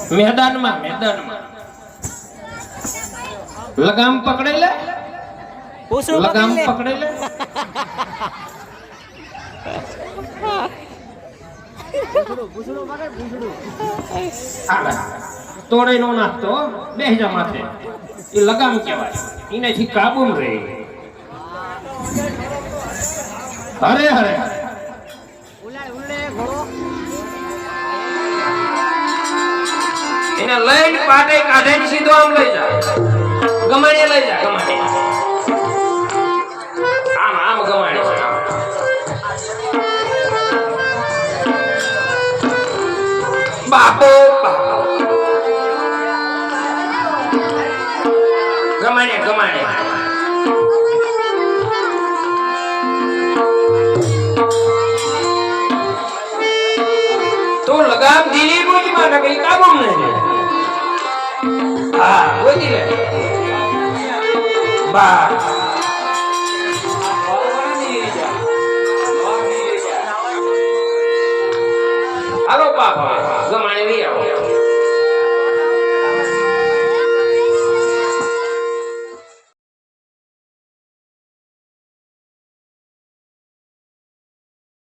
મેદાનમાં લગામ પકડી લે, લગામ પકડી લે. તોડે નો નાખતો, બેસી જા માથે. એ લગામ કહેવાય, એનાથી કાબુ રહે. હરે હરે એને લઈને પાટે કાઢે સીધો આમ લઈ જા, ગમાડે લઈ જા, ગમાડે આમ આમ ગમાડે છે. બાપો ગમાડે ગમાડે તો લગામ દીલી બોલી માં કઈ કાબમ નહીં. હા બોલી લે બા હાલો બાપા